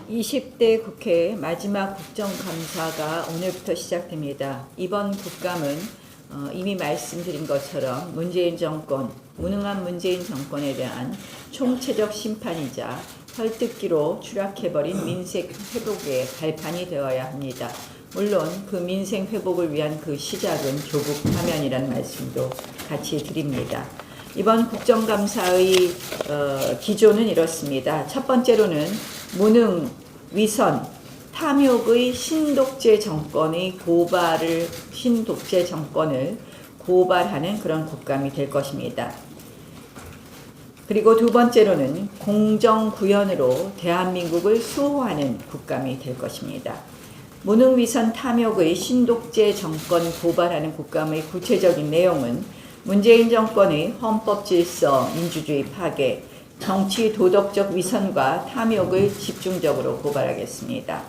20대 국회 마지막 국정감사가 오늘부터 시작됩니다. 이번 국감은 이미 말씀드린 것처럼 문재인 정권, 무능한 문재인 정권에 대한 총체적 심판이자 헐뜯기로 추락해버린 민생 회복의 발판이 되어야 합니다. 물론 그 민생 회복을 위한 그 시작은 조국 파면이라는 말씀도 같이 드립니다. 이번 국정감사의 기조는 이렇습니다. 첫 번째로는 무능, 위선, 탐욕의 신독재 정권을 고발하는 그런 국감이 될 것입니다. 그리고 두 번째로는 공정구현으로 대한민국을 수호하는 국감이 될 것입니다. 무능, 위선, 탐욕의 신독재 정권 고발하는 국감의 구체적인 내용은 문재인 정권의 헌법 질서, 민주주의 파괴, 정치 도덕적 위선과 탐욕을 집중적으로 고발하겠습니다.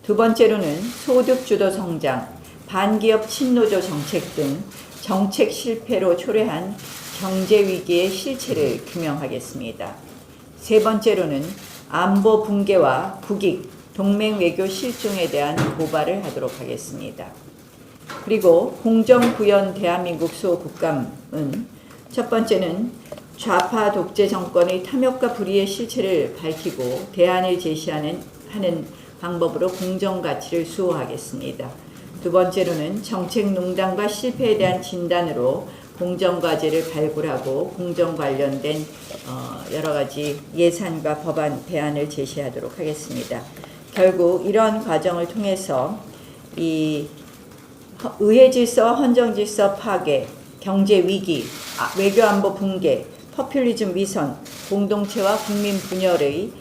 두 번째로는 소득주도 성장, 반기업 친노조 정책 등 정책 실패로 초래한 경제위기의 실체를 규명하겠습니다. 세 번째로는 안보 붕괴와 국익, 동맹 외교 실종에 대한 고발을 하도록 하겠습니다. 그리고 공정구현 대한민국 수호 국감은 첫 번째는 좌파 독재 정권의 탐욕과 불의의 실체를 밝히고 대안을 제시하는 방법으로 공정가치를 수호하겠습니다. 두 번째로는 정책농단과 실패에 대한 진단으로 공정과제를 발굴하고 공정 관련된 여러 가지 예산과 법안 대안을 제시하도록 하겠습니다. 결국 이런 과정을 통해서 이 의회질서, 헌정질서 파괴, 경제위기, 외교안보 붕괴, 포퓰리즘 위선, 공동체와 국민 분열의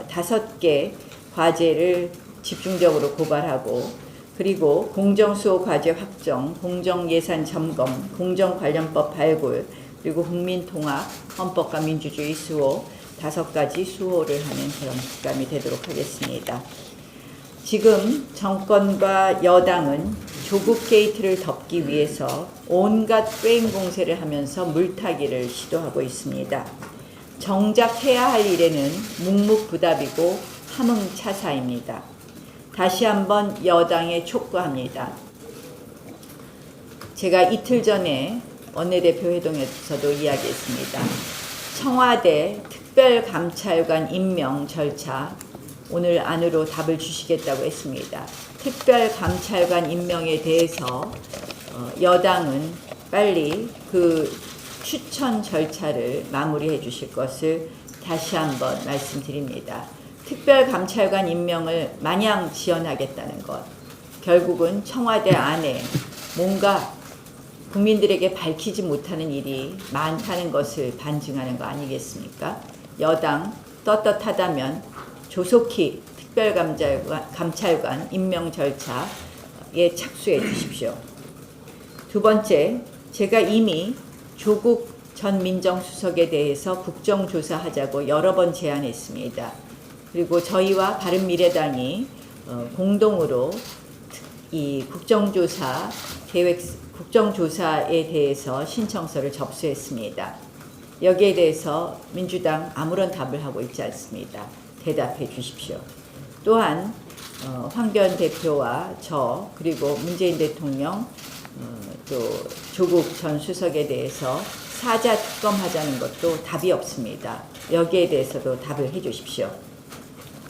5개 과제를 집중적으로 고발하고 그리고 공정수호 과제 확정, 공정예산 점검, 공정관련법 발굴, 그리고 국민통합, 헌법과 민주주의 수호 5가지 수호를 하는 그런 국감이 되도록 하겠습니다. 지금 정권과 여당은 조국 게이트를 덮기 위해서 온갖 꾀임 공세를 하면서 물타기를 시도하고 있습니다. 정작 해야 할 일에는 묵묵부답이고 함흥차사입니다. 다시 한번 여당에 촉구합니다. 제가 이틀 전에 원내대표 회동에서도 이야기했습니다. 청와대 특별감찰관 임명 절차 오늘 안으로 답을 주시겠다고 했습니다. 특별감찰관 임명에 대해서 여당은 빨리 그 추천 절차를 마무리해 주실 것을 다시 한번 말씀드립니다. 특별감찰관 임명을 마냥 지원하겠다는 것, 결국은 청와대 안에 뭔가 국민들에게 밝히지 못하는 일이 많다는 것을 반증하는 거 아니겠습니까? 여당 떳떳하다면 조속히 특별감찰관 임명 절차에 착수해 주십시오. 두 번째, 제가 이미 조국 전 민정수석에 대해서 국정조사하자고 여러 번 제안했습니다. 그리고 저희와 바른미래당이 공동으로 이 국정조사에 대해서 신청서를 접수했습니다. 여기에 대해서 민주당 아무런 답을 하고 있지 않습니다. 대답해 주십시오. 또한 황교안 대표와 저 그리고 문재인 대통령 또 조국 전 수석에 대해서 사자 특검하자는 것도 답이 없습니다. 여기에 대해서도 답을 해 주십시오.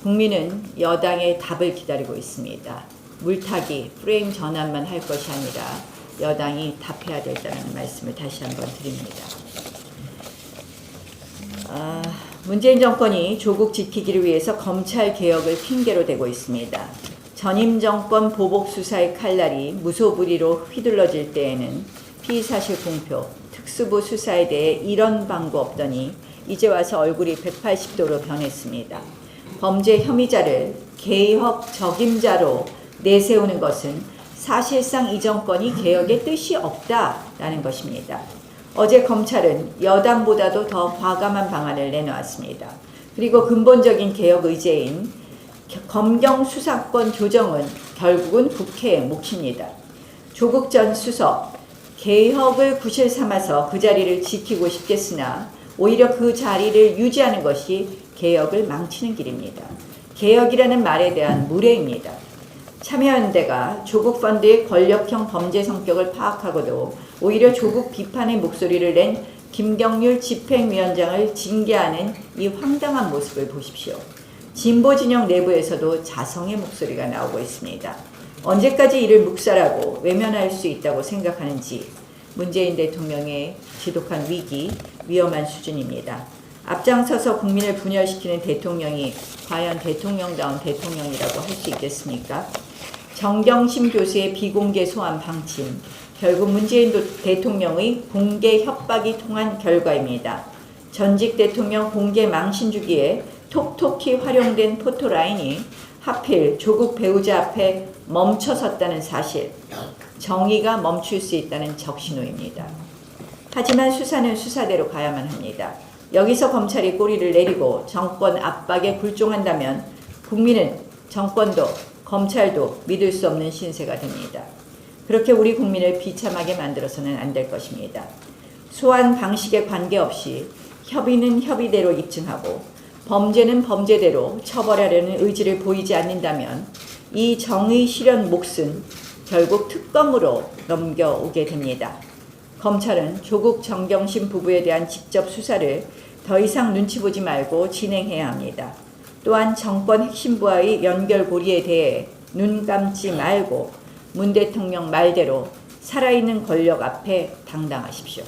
국민은 여당의 답을 기다리고 있습니다. 물타기, 프레임 전환만 할 것이 아니라 여당이 답해야 된다는 말씀을 다시 한번 드립니다. 문재인 정권이 조국 지키기를 위해서 검찰 개혁을 핑계로 대고 있습니다. 전임 정권 보복 수사의 칼날이 무소불위로 휘둘러질 때에는 피의사실 공표, 특수부 수사에 대해 이런 방구 없더니 이제 와서 얼굴이 180도로 변했습니다. 범죄 혐의자를 개혁 적임자로 내세우는 것은 사실상 이 정권이 개혁의 뜻이 없다라는 것입니다. 어제 검찰은 여당보다도 더 과감한 방안을 내놓았습니다. 그리고 근본적인 개혁 의제인 검경 수사권 조정은 결국은 국회의 몫입니다. 조국 전 수석, 개혁을 구실 삼아서 그 자리를 지키고 싶겠으나 오히려 그 자리를 유지하는 것이 개혁을 망치는 길입니다. 개혁이라는 말에 대한 무례입니다. 참여연대가 조국 펀드의 권력형 범죄 성격을 파악하고도 오히려 조국 비판의 목소리를 낸 김경률 집행위원장을 징계하는 이 황당한 모습을 보십시오. 진보 진영 내부에서도 자성의 목소리가 나오고 있습니다. 언제까지 이를 묵살하고 외면할 수 있다고 생각하는지 문재인 대통령의 지독한 위기, 위험한 수준입니다. 앞장서서 국민을 분열시키는 대통령이 과연 대통령다운 대통령이라고 할 수 있겠습니까? 정경심 교수의 비공개 소환 방침, 결국 문재인 대통령의 공개 협박이 통한 결과입니다. 전직 대통령 공개 망신 주기에 톡톡히 활용된 포토라인이 하필 조국 배우자 앞에 멈춰섰다는 사실, 정의가 멈출 수 있다는 적신호입니다. 하지만 수사는 수사대로 가야만 합니다. 여기서 검찰이 꼬리를 내리고 정권 압박에 굴종한다면 국민은 정권도 검찰도 믿을 수 없는 신세가 됩니다. 그렇게 우리 국민을 비참하게 만들어서는 안 될 것입니다. 소환 방식에 관계없이 협의는 협의대로 입증하고 범죄는 범죄대로 처벌하려는 의지를 보이지 않는다면 이 정의 실현 몫은 결국 특검으로 넘겨오게 됩니다. 검찰은 조국 정경심 부부에 대한 직접 수사를 더 이상 눈치 보지 말고 진행해야 합니다. 또한 정권 핵심부와의 연결고리에 대해 눈 감지 말고 문 대통령 말대로 살아있는 권력 앞에 당당하십시오.